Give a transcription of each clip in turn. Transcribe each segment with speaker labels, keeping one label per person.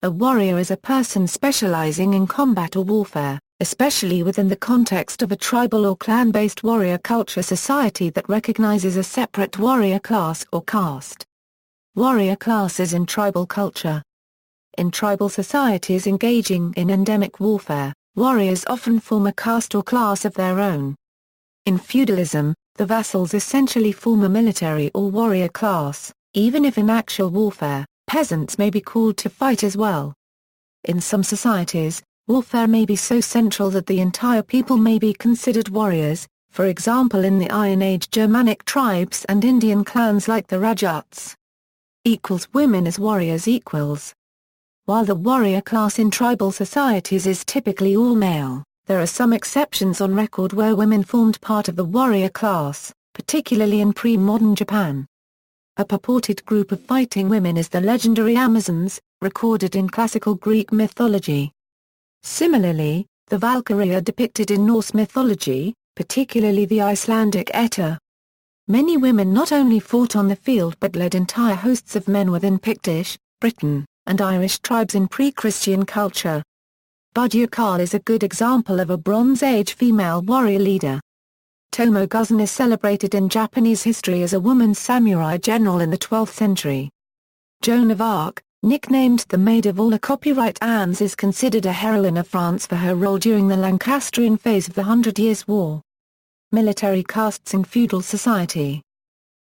Speaker 1: A warrior is a person specializing in combat or warfare, especially within the context of a tribal or clan-based warrior culture society that recognizes a separate warrior class or caste. Warrior classes in tribal culture. In tribal societies engaging in endemic warfare, warriors often form a caste or class of their own. In feudalism, the vassals essentially form a military or warrior class, even if in actual warfare, peasants may be called to fight as well. In some societies, warfare may be so central that the entire people may be considered warriors, for example in the Iron Age Germanic tribes and Indian clans like the Rajputs. Women as warriors equals. While the warrior class in tribal societies is typically all male, there are some exceptions on record where women formed part of the warrior class, particularly in pre-modern Japan. A purported group of fighting women is the legendary Amazons, recorded in classical Greek mythology. Similarly, the Valkyrie are depicted in Norse mythology, particularly the Icelandic Edda. Many women not only fought on the field but led entire hosts of men within Pictish, Britain, and Irish tribes in pre-Christian culture. Budya Kal is a good example of a Bronze Age female warrior leader. Tomo Guzan is celebrated in Japanese history as a woman samurai general in the 12th century. Joan of Arc, nicknamed the Maid of All Copyright Anne's, is considered a heroine of France for her role during the Lancastrian phase of the Hundred Years' War. Military castes in feudal society.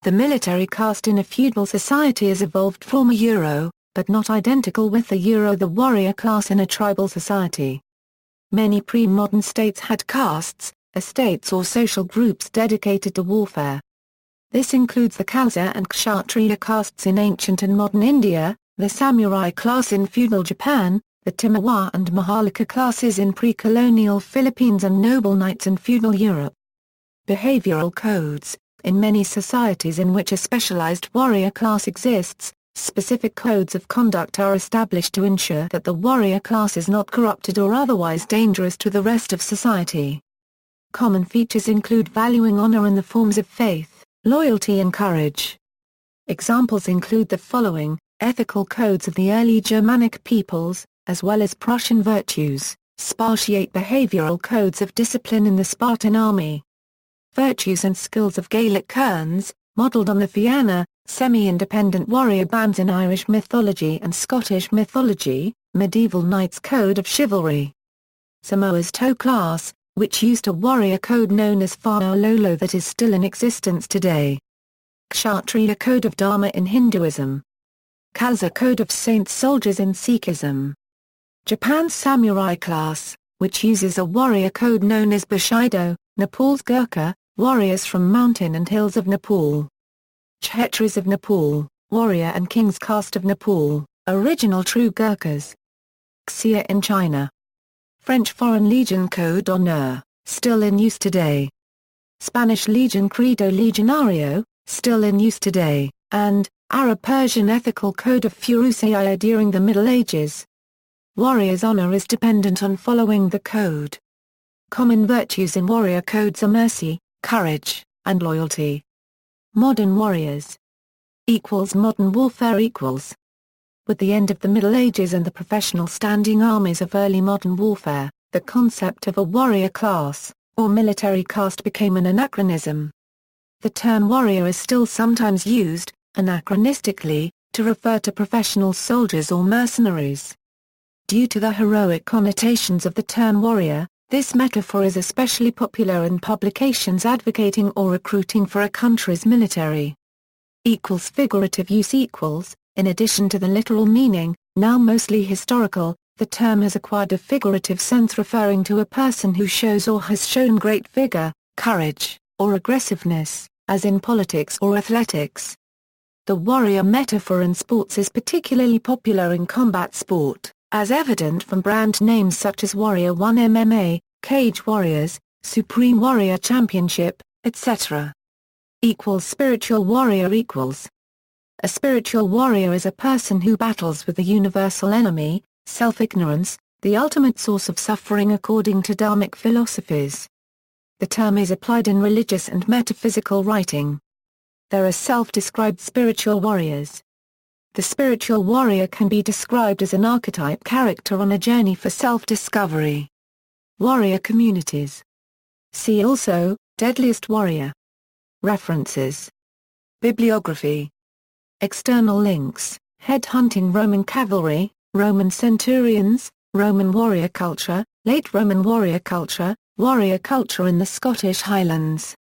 Speaker 1: The military caste in a feudal society has evolved from a Euro, but not identical with the warrior class in a tribal society. Many pre-modern states had castes, estates or social groups dedicated to warfare. This includes the Khalsa and Kshatriya castes in ancient and modern India, the samurai class in feudal Japan, the Timuwa and Maharlika classes in pre-colonial Philippines and noble knights in feudal Europe. Behavioral codes. In many societies in which a specialized warrior class exists, specific codes of conduct are established to ensure that the warrior class is not corrupted or otherwise dangerous to the rest of society. Common features include valuing honor in the forms of faith, loyalty and courage. Examples include the following: ethical codes of the early Germanic peoples, as well as Prussian virtues, Spartiate behavioral codes of discipline in the Spartan army. Virtues and skills of Gaelic kerns, modelled on the Fianna, semi-independent warrior bands in Irish mythology and Scottish mythology, medieval knights' code of chivalry. Samoa's Toe class, which used a warrior code known as Fa'aololo that is still in existence today. Kshatriya code of Dharma in Hinduism. Khalsa code of saint soldiers in Sikhism. Japan's samurai class, which uses a warrior code known as Bushido, Nepal's Gurkha, warriors from mountain and hills of Nepal. Kshetris of Nepal, warrior and king's caste of Nepal, original true Gurkhas. Xia in China. French Foreign Legion Code d'Honneur, still in use today. Spanish Legion Credo Legionario, still in use today, and Arab-Persian Ethical Code of Furusiyya during the Middle Ages. Warrior's honor is dependent on following the code. Common virtues in warrior codes are mercy, courage, and loyalty. Modern warriors. Modern warfare equals. With the end of the Middle Ages and the professional standing armies of early modern warfare, the concept of a warrior class, or military caste became an anachronism. The term warrior is still sometimes used, anachronistically, to refer to professional soldiers or mercenaries. Due to the heroic connotations of the term warrior, this metaphor is especially popular in publications advocating or recruiting for a country's military. Figurative use equals. In addition to the literal meaning, now mostly historical, the term has acquired a figurative sense referring to a person who shows or has shown great vigor, courage, or aggressiveness, as in politics or athletics. The warrior metaphor in sports is particularly popular in combat sport, as evident from brand names such as Warrior 1 MMA, Cage Warriors, Supreme Warrior Championship, etc. Spiritual warrior equals. A spiritual warrior is a person who battles with the universal enemy, self-ignorance, the ultimate source of suffering according to Dharmic philosophies. The term is applied in religious and metaphysical writing. There are self-described spiritual warriors. The spiritual warrior can be described as an archetype character on a journey for self-discovery. Warrior communities. See also, Deadliest Warrior. References. Bibliography. External links, Headhunting Roman Cavalry, Roman Centurions, Roman Warrior Culture, Late Roman Warrior Culture in the Scottish Highlands.